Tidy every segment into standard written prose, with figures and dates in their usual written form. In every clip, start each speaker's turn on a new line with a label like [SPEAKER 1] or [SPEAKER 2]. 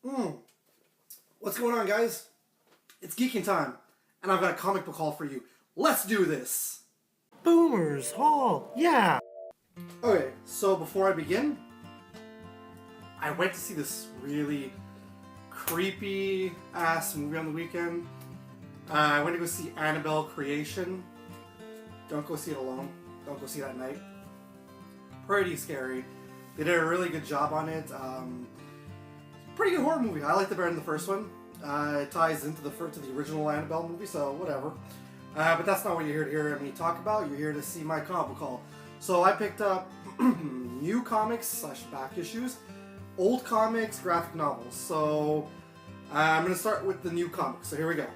[SPEAKER 1] Mm. What's going on, guys? It's geeking time, and I've got a comic book haul for you. Let's do this!
[SPEAKER 2] Boomer's Hall, yeah!
[SPEAKER 1] Okay, so before I begin, I went to see this really creepy ass movie on the weekend. I went to go see Annabelle Creation. Don't go see it alone. Don't go see it at night. Pretty scary. They did a really good job on it. Pretty good horror movie. I liked it better than the first one. It ties into the original Annabelle movie, so whatever. But that's not what you're here to hear me talk about. You're here to see my comic book haul. So I picked up new comics / back issues, old comics, graphic novels. So I'm going to start with the new comics. So here we go.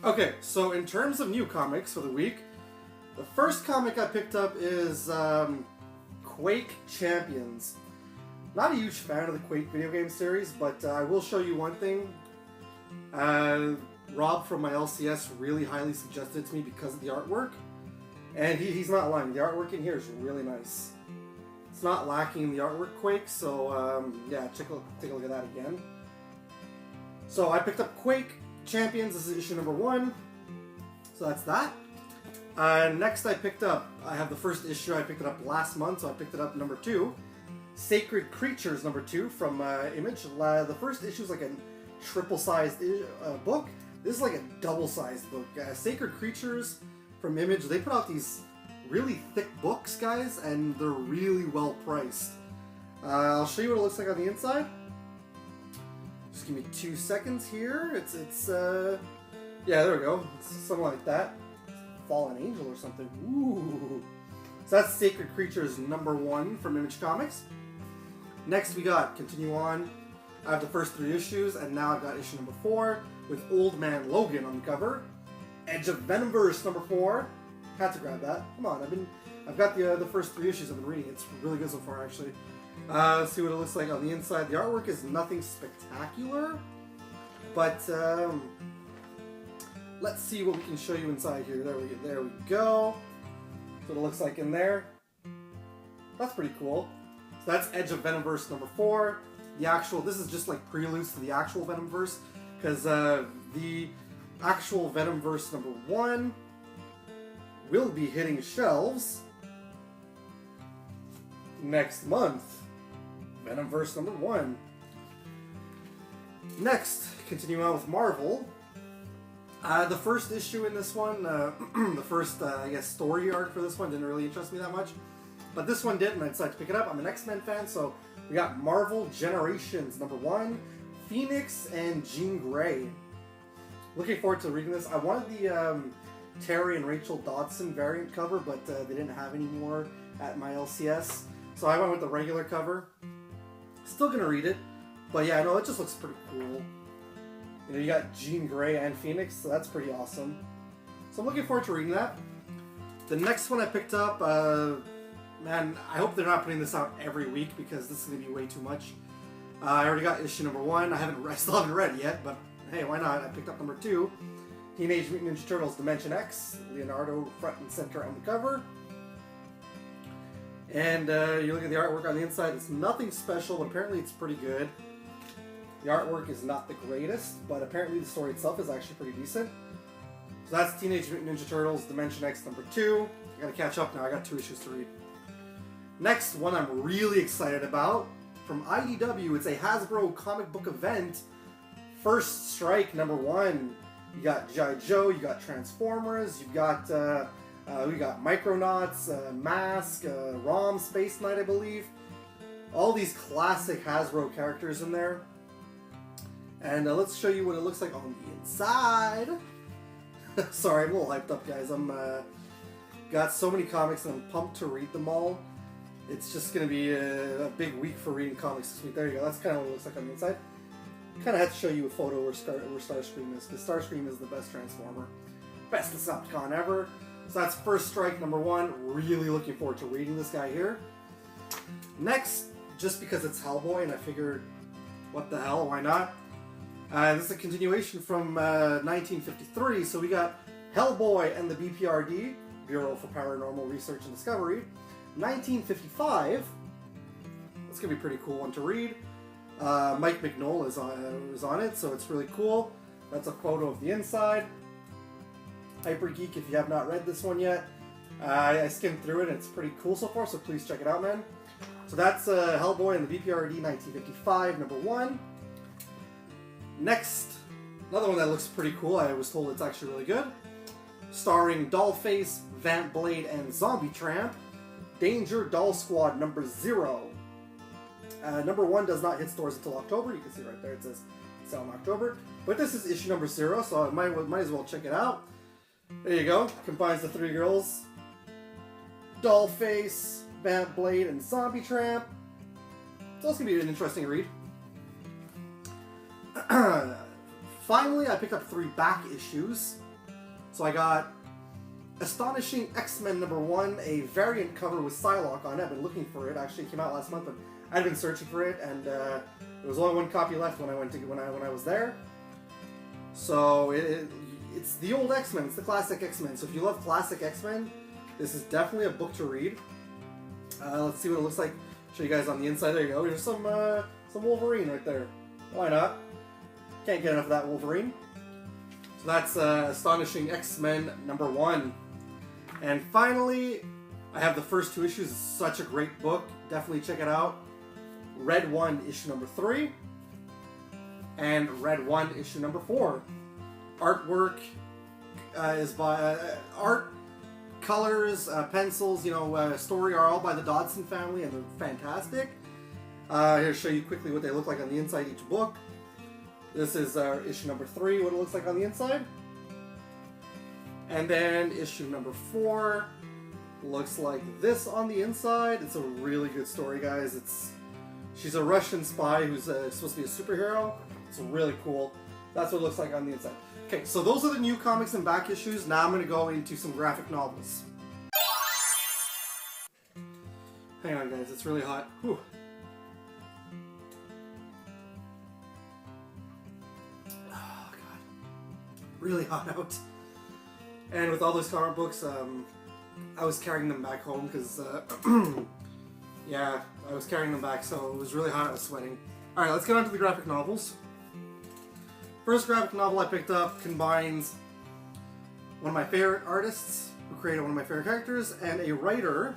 [SPEAKER 1] Okay, so in terms of new comics for the week, the first comic I picked up is Quake Champions. Not a huge fan of the Quake video game series, but I will show you one thing. Rob from my LCS really highly suggested it to me because of the artwork. And he's not lying. The artwork in here is really nice. It's not lacking in the artwork Quake, so yeah, take a look at that again. So I picked up Quake Champions. This is issue number 1. So that's that. Next I have the first issue. I picked it up last month, so I picked it up number 2. Sacred Creatures number 2 from Image. The first issue is like a triple-sized book. This is like a double-sized book. Sacred Creatures from Image, they put out these really thick books, guys, and they're really well priced. I'll show you what it looks like on the inside. Just give me 2 seconds here. Yeah, there we go. It's something like that. Fallen Angel or something. Ooh. So that's Sacred Creatures number 1 from Image Comics. Next we got, continue on, I have the first 3 issues, and now I've got issue number 4 with Old Man Logan on the cover. Edge of Venomverse number 4. Had to grab that. Come on, I've got the first 3 issues I've been reading. It's really good so far, actually. Let's see what it looks like on the inside. The artwork is nothing spectacular, but let's see what we can show you inside here. There we go. That's what it looks like in there. That's pretty cool. So that's Edge of Venomverse number 4. This is just like preludes to the actual Venomverse, because the actual Venomverse number 1 will be hitting shelves next month. Venomverse number 1. Next, continuing on with Marvel. The first issue in this one, the first, I guess, story arc for this one didn't really interest me that much. But this one did, and I decided to pick it up. I'm an X-Men fan, so we got Marvel Generations number 1, Phoenix and Jean Grey. Looking forward to reading this. I wanted the Terry and Rachel Dodson variant cover, but they didn't have any more at my LCS. So I went with the regular cover. Still gonna read it, but yeah, no, it just looks pretty cool. You know, you got Jean Grey and Phoenix, so that's pretty awesome. So I'm looking forward to reading that. The next one I picked up, man, I hope they're not putting this out every week because this is going to be way too much. I already got issue number 1. I still haven't read it yet, but hey, why not? I picked up number 2. Teenage Mutant Ninja Turtles Dimension X. Leonardo front and center on the cover. And you look at the artwork on the inside. It's nothing special, but apparently it's pretty good. The artwork is not the greatest, but apparently the story itself is actually pretty decent. So that's Teenage Mutant Ninja Turtles Dimension X number 2. I gotta catch up now. I got 2 issues to read. Next one I'm really excited about, from IDW, it's a Hasbro comic book event. First Strike number 1. You got G.I. Joe, you got Transformers, we got Micronauts, Mask, ROM, Space Knight, I believe. All these classic Hasbro characters in there. And let's show you what it looks like on the inside. Sorry, I'm a little hyped up, guys. I'm got so many comics and I'm pumped to read them all. It's just going to be a big week for reading comics this week. There you go. That's kind of what it looks like on the inside. Kind of had to show you a photo where Starscream is, because Starscream is the best Transformer. Best Decepticon ever. So that's First Strike number 1. Really looking forward to reading this guy here. Next, just because it's Hellboy, and I figured, what the hell, why not? This is a continuation from 1953. So we got Hellboy and the BPRD, Bureau for Paranormal Research and Discovery. 1955. That's going to be a pretty cool one to read. Mike Mignola is on it, so it's really cool. That's a photo of the inside. Hyper Geek, if you have not read this one yet. I skimmed through it and it's pretty cool so far, so please check it out, man. So that's Hellboy and the BPRD 1955, number 1. Next, another one that looks pretty cool. I was told it's actually really good. Starring Dollface, Vamp Blade, and Zombie Tramp. Danger Doll Squad number 0. Number 1 does not hit stores until October. You can see right there it says it's out in October. But this is issue number 0, so I might as well check it out. There you go. Combines the 3 girls. Dollface, Vamp Blade, and Zombie Tramp. So it's going to be an interesting read. Finally, I picked up 3 back issues. So I got Astonishing X-Men number 1, a variant cover with Psylocke on it. I've been looking for it. Actually, it came out last month, but I'd been searching for it, and there was only 1 copy left when I was there. So it's the old X-Men. It's the classic X-Men. So if you love classic X-Men, this is definitely a book to read. Let's see what it looks like. Show you guys on the inside. There you go. Here's some Wolverine right there. Why not? Can't get enough of that Wolverine. So that's Astonishing X-Men number 1. And finally, I have the first 2 issues. It's such a great book. Definitely check it out. Red 1 issue number 3. And Red 1 issue number 4. Artwork is by art, colors, pencils, story are all by the Dodson family, and they're fantastic. Here to show you quickly what they look like on the inside each book. This is issue number 3, what it looks like on the inside. And then issue number 4 looks like this on the inside. It's a really good story, guys. She's a Russian spy who's supposed to be a superhero. It's really cool. That's what it looks like on the inside. Okay, so those are the new comics and back issues. Now I'm going to go into some graphic novels. Hang on, guys. It's really hot. Whew. Oh, God. Really hot out. And with all those comic books, I was carrying them back home because, yeah, I was carrying them back, so it was really hot. I was sweating. Alright, let's get on to the graphic novels. First graphic novel I picked up combines one of my favorite artists who created one of my favorite characters and a writer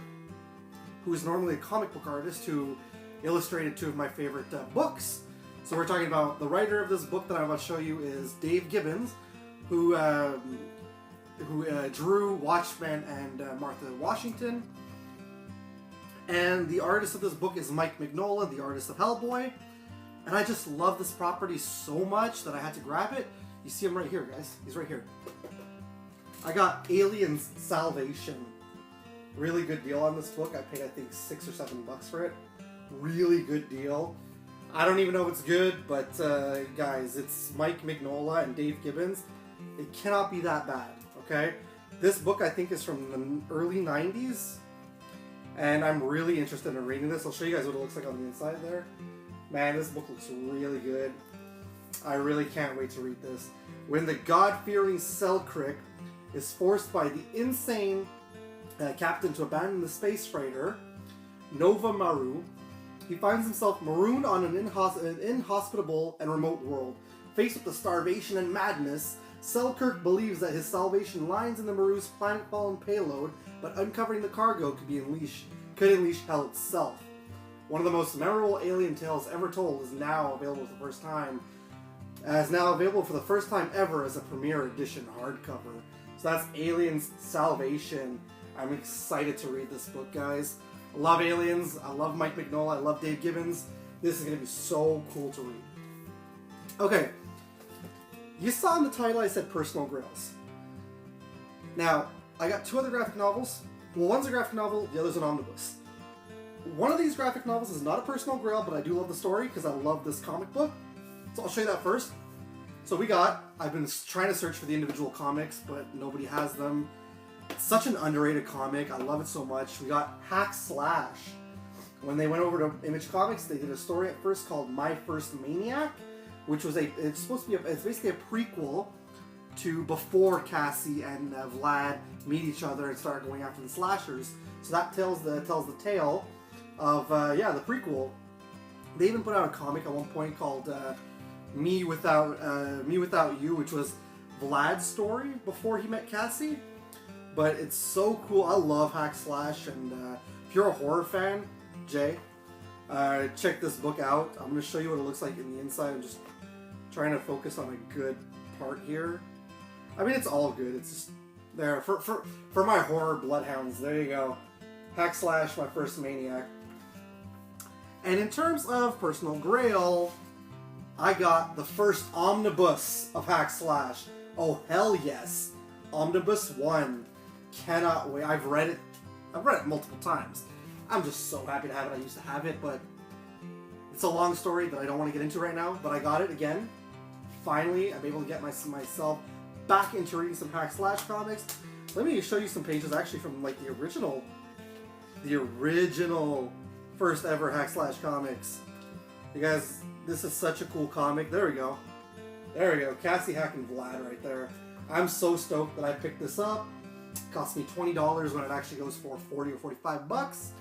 [SPEAKER 1] who is normally a comic book artist who illustrated 2 of my favorite books. So we're talking about the writer of this book that I'm about to show you is Dave Gibbons, who drew Watchmen and Martha Washington. And the artist of this book is Mike Mignola, the artist of Hellboy. And I just love this property so much that I had to grab it. You see him right here, guys. He's right here. I got Aliens Salvation. Really good deal on this book. I paid, I think, $6 or $7 for it. Really good deal. I don't even know if it's good, but guys, it's Mike Mignola and Dave Gibbons. It cannot be that bad, okay? This book, I think, is from the early 90s. And I'm really interested in reading this. I'll show you guys what it looks like on the inside there. Man, this book looks really good. I really can't wait to read this. When the God-fearing Selkirk is forced by the insane captain to abandon the space freighter, Nova Maru, he finds himself marooned on an inhospitable and remote world. Faced with the starvation and madness, Selkirk believes that his salvation lies in the Maru's planet-fallen payload, but uncovering the cargo could unleash hell itself. One of the most memorable alien tales ever told is now available for the first time. For the first time ever as a premiere edition hardcover. So that's Aliens Salvation. I'm excited to read this book, guys. I love Aliens. I love Mike Mignola. I love Dave Gibbons. This is going to be so cool to read. Okay. You saw in the title I said Personal Grails. Now, I got 2 other graphic novels. Well, one's a graphic novel, the other's an omnibus. One of these graphic novels is not a personal grail, but I do love the story because I love this comic book. So I'll show you that first. So I've been trying to search for the individual comics, but nobody has them. It's such an underrated comic. I love it so much. We got Hack Slash. When they went over to Image Comics, they did a story at first called My First Maniac, which was it's basically a prequel to before Cassie and Vlad meet each other and start going after the slashers. So that tells the tale of the prequel, They even put out a comic at one point called Me Without You, which was Vlad's story before he met Cassie. But it's so cool. I love hack slash, and if you're a horror fan, Jay, check this book out. I'm going to show you what it looks like in the inside. I'm just trying to focus on a good part here. I mean, it's all good. It's just there for my horror bloodhounds. There you go. Hack slash, my first maniac. And in terms of personal grail, I got the first omnibus of hack slash. Oh hell yes, Omnibus 1. Cannot wait. I've read it multiple times. I'm just so happy to have it. I used to have it, but it's a long story that I don't want to get into right now. But I got it again. Finally, I'm able to get myself back into reading some hack slash comics. Let me show you some pages actually from like the original first ever hack slash comics. You guys, this is such a cool comic. There we go. There we go. Cassie hacking Vlad right there. I'm so stoked that I picked this up. It cost me $20 when it actually goes for 40 or 45 bucks.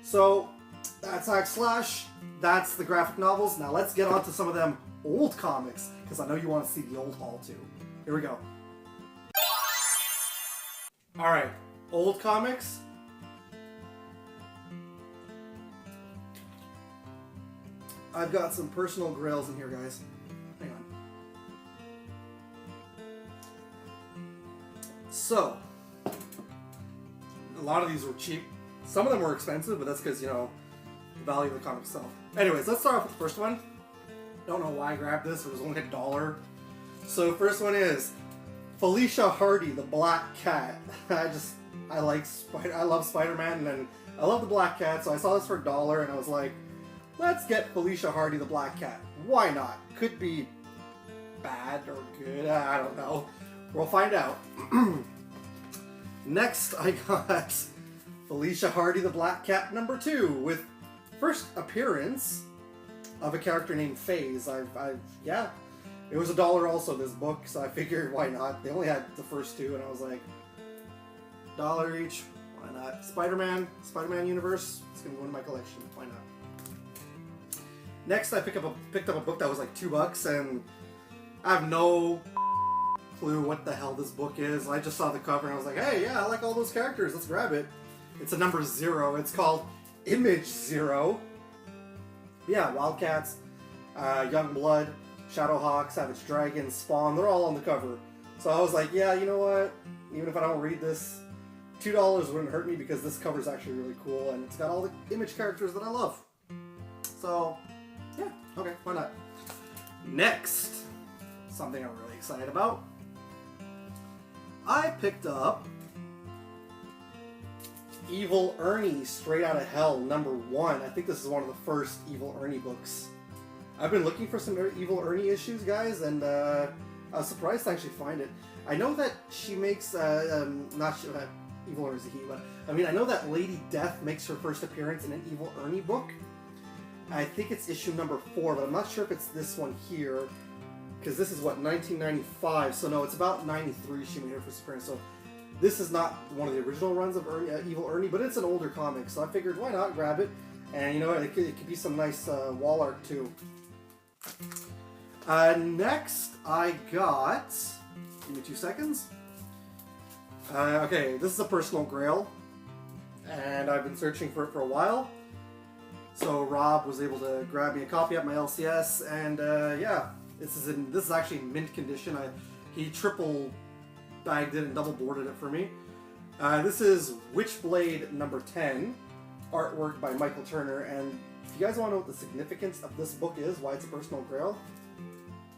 [SPEAKER 1] So that's hack slash. That's the graphic novels. Now let's get on to some of them old comics, because I know you want to see the old haul too. Here we go. Alright, old comics. I've got some personal grails in here, guys. Hang on. So, a lot of these were cheap. Some of them were expensive, but that's because, you know, the value of the comic itself. Anyways, let's start off with the first one. Don't know why I grabbed this. It was only $1. So, first one is Felicia Hardy, the Black Cat. I love Spider-Man, and I love the Black Cat, so I saw this for $1, and I was like, let's get Felicia Hardy, the Black Cat. Why not? Could be bad or good. I don't know. We'll find out. Next, I got Felicia Hardy, the Black Cat #2, with first appearance of a character named FaZe. Yeah, it was $1 also, this book, so I figured why not. They only had the first two, and I was like, $1 each, why not? Spider-Man universe, it's gonna go in my collection, why not? Next, I picked up a book that was like $2, and I have no clue what the hell this book is. I just saw the cover and I was like, hey, yeah, I like all those characters, let's grab it. It's a number 0. It's called Image 0. Yeah, Wildcats, Youngblood, Shadowhawk, Savage Dragon, Spawn, they're all on the cover. So I was like, yeah, you know what? Even if I don't read this, $2 wouldn't hurt me, because this cover is actually really cool and it's got all the Image characters that I love. So, yeah, okay, why not? Next, something I'm really excited about. I picked up Evil Ernie, Straight Outta Hell, #1. I think this is one of the first Evil Ernie books. I've been looking for some Evil Ernie issues, guys, and I was surprised to actually find it. I know that she makes, Evil Ernie's a he, but I mean, I know that Lady Death makes her first appearance in an Evil Ernie book. I think it's issue #4, but I'm not sure if it's this one here, because this is, what, 1995, so no, it's about 93 she made her first appearance, so this is not one of the original runs of Evil Ernie, but it's an older comic, so I figured, why not grab it, and you know what, it could be some nice wall art, too. Next, I got, give me 2 seconds, okay, this is a personal grail, and I've been searching for it for a while. So Rob was able to grab me a copy at my LCS, and yeah, this is actually in mint condition. He triple bagged it and double boarded it for me. This is Witchblade #10, artwork by Michael Turner, and if you guys want to know what the significance of this book is, why it's a personal grail,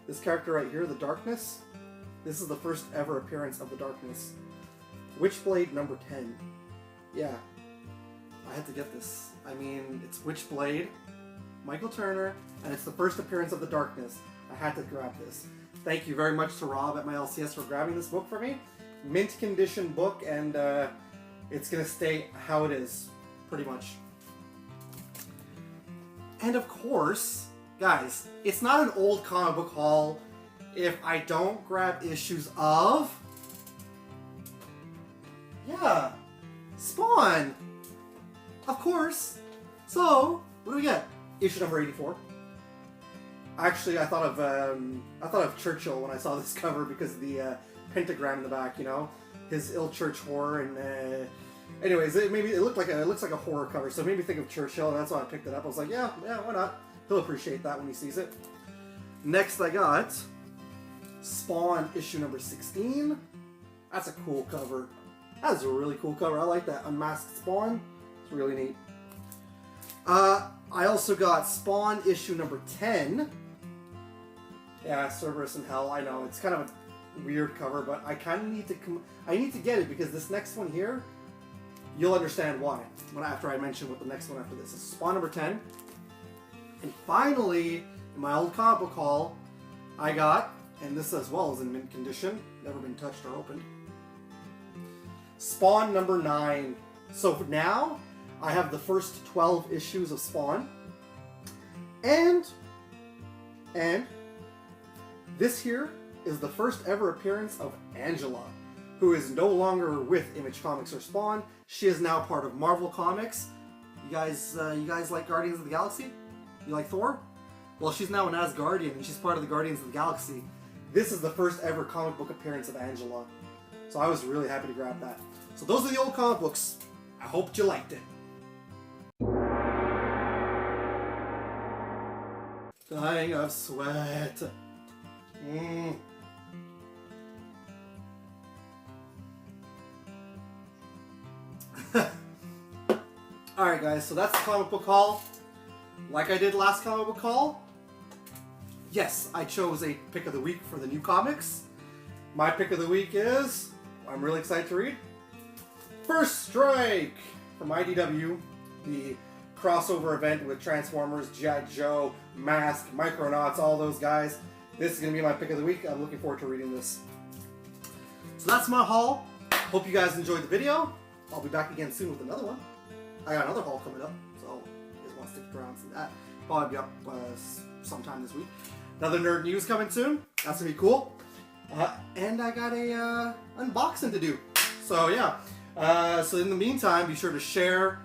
[SPEAKER 1] this character right here, the Darkness, this is the first ever appearance of the Darkness. Witchblade #10. Yeah, I had to get this. I mean, it's Witchblade, Michael Turner, and it's the first appearance of the Darkness. I had to grab this. Thank you very much to Rob at my LCS for grabbing this book for me. Mint condition book, and it's going to stay how it is, pretty much. And of course, guys, it's not an old comic book haul if I don't grab issues of... yeah, Spawn! Of course. So, what do we get? issue number 84. Actually, I thought of Churchill when I saw this cover because of the pentagram in the back. You know, his ill church horror. And anyways, it looks like a horror cover, so it made me think of Churchill, and that's why I picked it up. I was like, yeah, why not? He'll appreciate that when he sees it. Next, I got Spawn issue number 16. That's a cool cover. That's a really cool cover. I like that unmasked Spawn. It's really neat. I also got Spawn issue number 10. Yeah, Cerberus in Hell. I know it's kind of a weird cover, but I kind of need to I need to get it because this next one here, you'll understand why after I mention what the next one after this is. Spawn number 10. And finally, in my old comic book haul, I got, and this as well is in mint condition, never been touched or opened, Spawn number 9. So now, I have the first 12 issues of Spawn, and this here is the first ever appearance of Angela, who is no longer with Image Comics or Spawn. She is now part of Marvel Comics. You guys like Guardians of the Galaxy? You like Thor? Well, she's now an Asgardian, and she's part of the Guardians of the Galaxy. This is the first ever comic book appearance of Angela. So I was really happy to grab that. So those are the old comic books. I hope you liked it. Dying of sweat. Alright guys, so that's the comic book haul. Like I did last comic book haul, yes, I chose a pick of the week for the new comics. My pick of the week is, I'm really excited to read, First Strike from IDW, the crossover event with Transformers, G.I. Joe, Mask, Micronauts, all those guys. This is going to be my pick of the week. I'm looking forward to reading this. So that's my haul. Hope you guys enjoyed the video. I'll be back again soon with another one. I got another haul coming up, so if you guys want to stick around and see that. Probably be up sometime this week. Another nerd news coming soon. That's going to be cool. And I got a unboxing to do. So yeah. So in the meantime, be sure to share,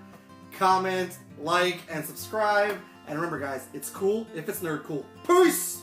[SPEAKER 1] comment, like, and subscribe. And remember guys, it's cool if it's nerd cool. Peace!